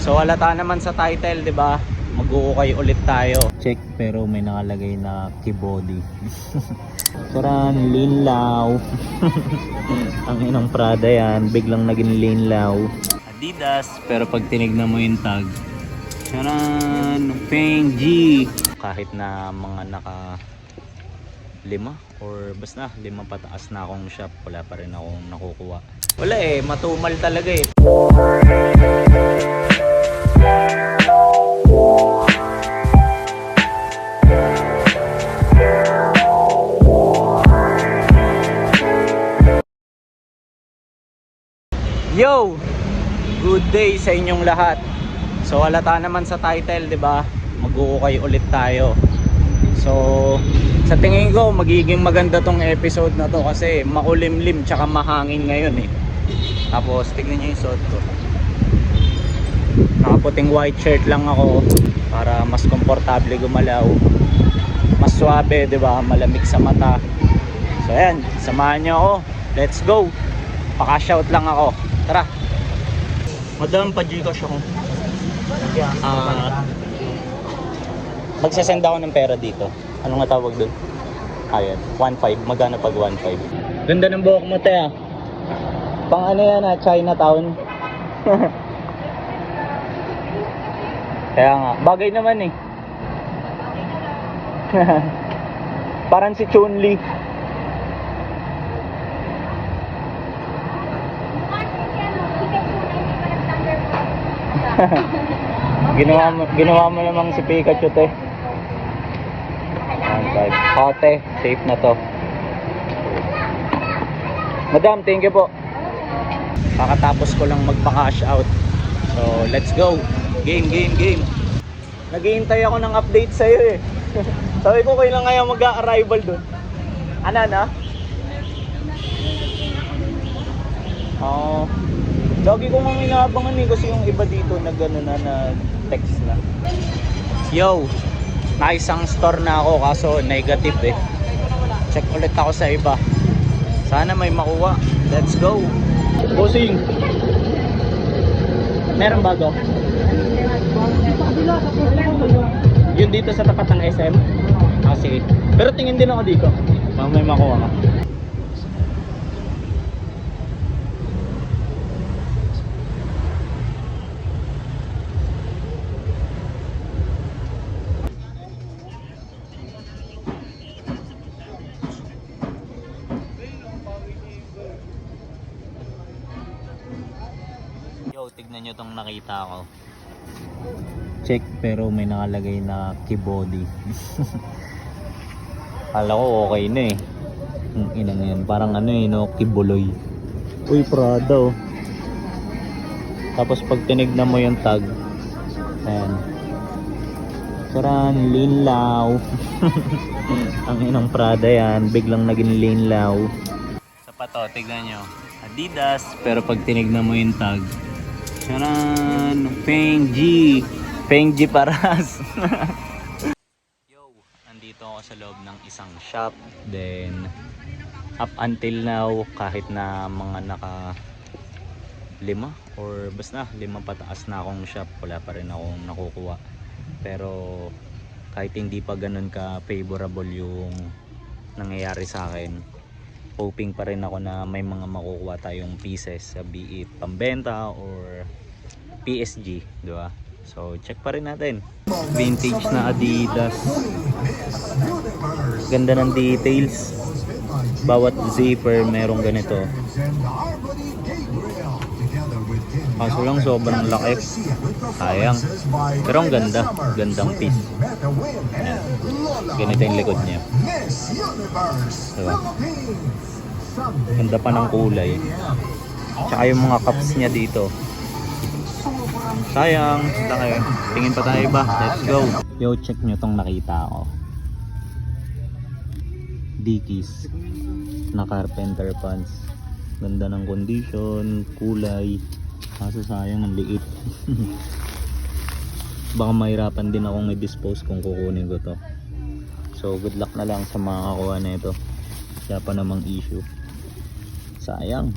So halata naman sa title, 'di ba? Mag-uukay ulit tayo. Check, pero may nakalagay na key-body. Charan, linlaw. Ang inang Prada yan, biglang naging linlaw. Adidas, pero pag tinignan mo yung tag, charan, Feng G. Kahit na mga naka 5 or basta 5 pataas na akong shop, wala pa rin akong nakukuha. Wala eh, matumal talaga eh. Yo! Good day sa inyong lahat. So halata naman sa title, 'di ba? Mag-uukay ulit tayo. So sa tingin ko magiging maganda tong episode na to kasi makulimlim tsaka mahangin ngayon eh. Tapos tignan niyo yung suot ko. Nakaputing white shirt lang ako para mas komportable gumalaw. Mas swabe, 'di ba? Malamig sa mata. So ayan, samahan niyo ako. Let's go. Paka-shout lang ako. Tara. Madam, pa-Gcash ako. Magsasend ako ng pera dito. Ano nga tawag doon? Ayan, 1.5. Magkano pag 1.5? Ganda ng buhok mo, te ah. Pang ano yan ah, Chinatown. Kaya nga, bagay naman eh. Parang si Chun-Li. ginawa mo namang si Pikachu, te. Ate, safe na to. Madam, thank you po. Kakatapos ko lang magpa-cash out. So, let's go. Game. Naghihintay ako ng update sa'yo eh. Sabi ko kailan kaya mag-arrival dun. Ano na? Lagi ko mang inaabangan eh kasi yung iba dito nag-ano na text na. Yo, naisang store na ako kaso negative eh. Check ulit ako sa iba. Sana may makuha. Let's go. Bossing. Meron bago? Yun dito sa tapat ng SM. Sige. Pero tingin din ako dito. May makuha ka. Yo, tignan nyo tong nakita ko. Check, pero may nakalagay na key-body. Kala ko okay na eh. Ang inang yan, parang ano eh, no? Kibuloy. Uy, Prada oh. Tapos pag tinignan mo yung tag, ayan, charan, linlaw. Ang inang Prada yan, biglang naging linlaw. Sapato, tignan nyo, Adidas, pero pag tinignan mo yung tag, charan, Feng G paras. Yo, andito ako sa loob ng isang shop. Then up until now, kahit na mga naka 5 or basta 5 pataas na akong shop, wala pa rin akong nakukuha. Pero kahit hindi pa ganun ka favorable yung nangyayari sa akin, hoping pa rin ako na may mga makukuha tayong pieces, be it pambenta or PSG, di ba? So check pa rin natin. Vintage na Adidas. Ganda ng details. Bawat zipper merong ganito. Kaso lang sobrang laki. Sayang. Pero ang ganda. Gandang piece. Ayan. Ganito yung likod niya. Diba? Ganda pa ng kulay. Tsaka yung mga cups niya dito. Sayang, laki. Tingin pa tayo ba? Let's go. Yo, check nyo tong nakita ko. Dickies na carpenter pants. Ganda ng condition, kulay. Kaso sayang, ang liit. Baka mahirapan din akong i-dispose kung kukunin ko to. So good luck na lang sa mga kakuha na ito. Kaya pa namang issue. Sayang.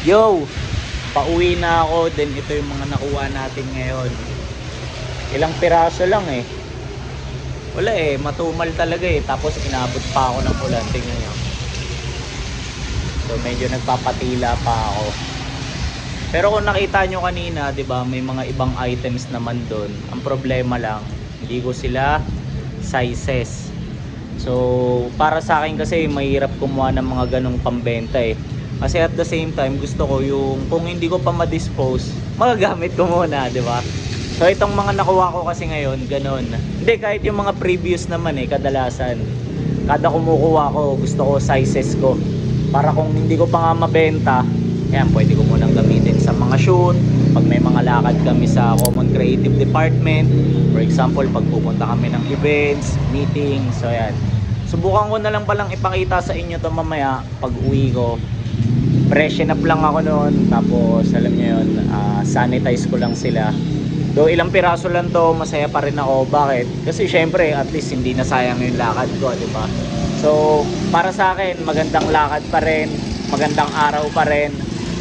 Yo! pauwi na ako. Then ito yung mga nakuha natin ngayon. Ilang piraso lang eh. Wala eh, matumal talaga eh. Tapos inabot pa ako ng ulan. Tingnan nyo. So medyo nagpapatila pa ako. Pero kung nakita nyo kanina, 'di ba, may mga ibang items naman doon. Ang problema lang, hindi ko sila sizes. So para sa akin kasi mahirap kumuha ng mga ganong pambenta eh. Kasi at the same time gusto ko yung kung hindi ko pa ma-dispose, magagamit ko muna, 'di ba? So itong mga nakuha ko kasi ngayon, ganon. Hindi, kahit yung mga previous naman eh, kadalasan. Kada kumukuha ko, gusto ko sizes ko. Para kung hindi ko pa nga mabenta, yan, pwede ko munang gamitin sa mga shoot. Pag may mga lakad kami sa Common Creative Department. For example, pag pupunta kami ng events, meetings, so yan. Subukan ko na lang palang ipakita sa inyo to mamaya pag uwi ko. Freshen up lang ako noon. Tapos, alam nyo yun, sanitize ko lang sila. Do ilang piraso lang to, masaya pa rin ako. Bakit? Kasi syempre, at least hindi na sayang yung lakad ko, di ba? So, para sa akin, magandang lakad pa rin, magandang araw pa rin.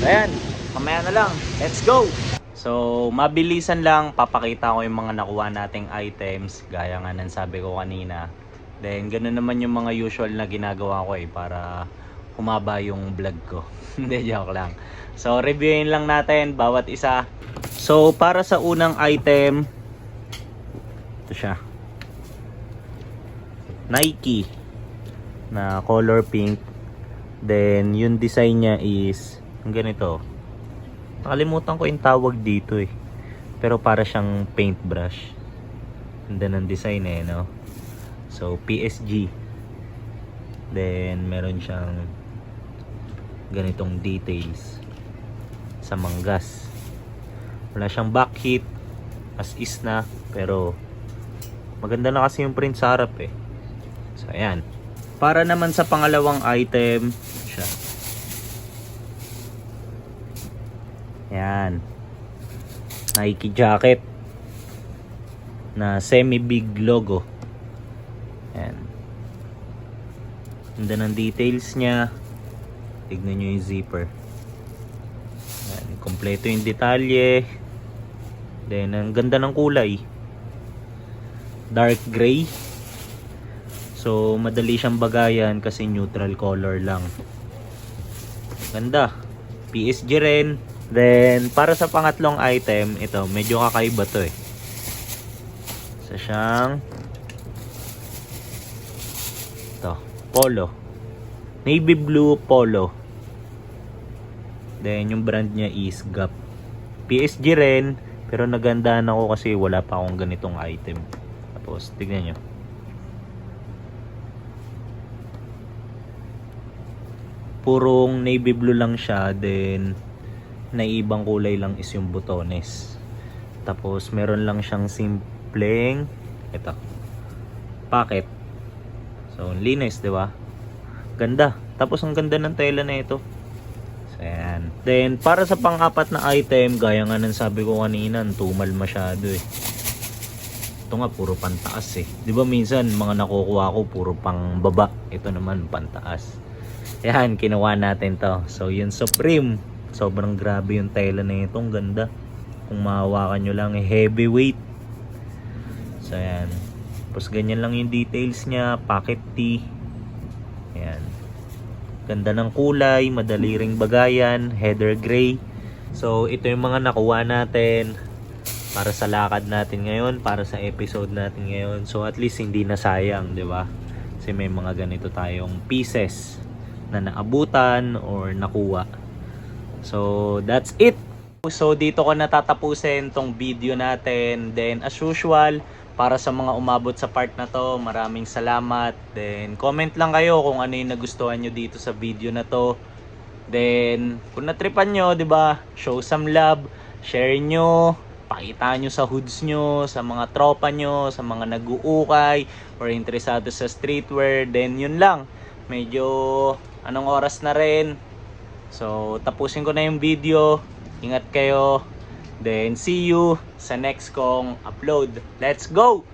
Ayan, mamaya na lang. Let's go! So, mabilisan lang, papakita ko yung mga nakuha nating items, gaya nga ng sabi ko kanina. Then, ganun naman yung mga usual na ginagawa ko eh, para humaba yung vlog ko. Hindi, joke lang. So, reviewin lang natin bawat isa. So, para sa unang item, ito siya. Nike na color pink. Then, yung design niya is ang ganito. Nakalimutan ko yung tawag dito eh. Pero para siyang paintbrush. Ganda ng design eh, no? So, PSG. Then, meron siyang ganitong details sa manggas. Wala siyang back hit as is na, pero maganda na kasi yung print sa harap eh. So ayan. Para naman sa pangalawang item, siya. Ayan. Nike jacket na semi-big logo. Ayan. Ganda ng details niya. Tignan nyo yung zipper. Ayan. Kompleto yung detalye. Then, ang ganda ng kulay. Dark gray. So, madali siyang bagayan kasi neutral color lang. Ganda. PSG rin. Then, para sa pangatlong item, ito, medyo kakaiba to eh. Isa siyang ito, polo. Navy blue polo. Then, yung brand niya is Gap. PSG rin. Pero nagandahan ako kasi wala pa akong ganitong item. Tapos, tignan nyo. Purong navy blue lang siya. Then, naibang kulay lang is yung butones. Tapos, meron lang siyang simpleng ito, pocket. So, linis, di ba? Ganda. Tapos, ang ganda ng tela na ito. Ayan. Then, para sa pang-apat na item, gaya nga ng sabi ko kanina, tumal masyado eh. Ito nga, puro pantaas eh. Di ba minsan, mga nakukuha ko, puro pang baba. Ito naman, pantaas. Ayan, kinuha natin to. So, yung Supreme. Sobrang grabe yung tela na ito. Ang ganda. Kung mahawakan nyo lang, heavyweight. So, ayan. Tapos, ganyan lang yung details niya. Pocket tee. Ayan. Ganda ng kulay, madali ring bagayan, heather gray. So, ito yung mga nakuha natin para sa lakad natin ngayon, para sa episode natin ngayon. So, at least hindi na sayang, di ba? Kasi may mga ganito tayong pieces na naabutan or nakuha. So, that's it. So, dito ko natatapusin tong video natin. Then, as usual, para sa mga umabot sa part na to, maraming salamat. Then, comment lang kayo kung ano yung nagustuhan nyo dito sa video na to. Then, kung natripan nyo, di ba, show some love, share nyo, pakita nyo sa hoods nyo, sa mga tropa nyo, sa mga nag-uukay, or interesado sa streetwear. Then, yun lang. Medyo, anong oras na rin. So, tapusin ko na yung video. Ingat kayo. Then, see you sa next kong upload. Let's go!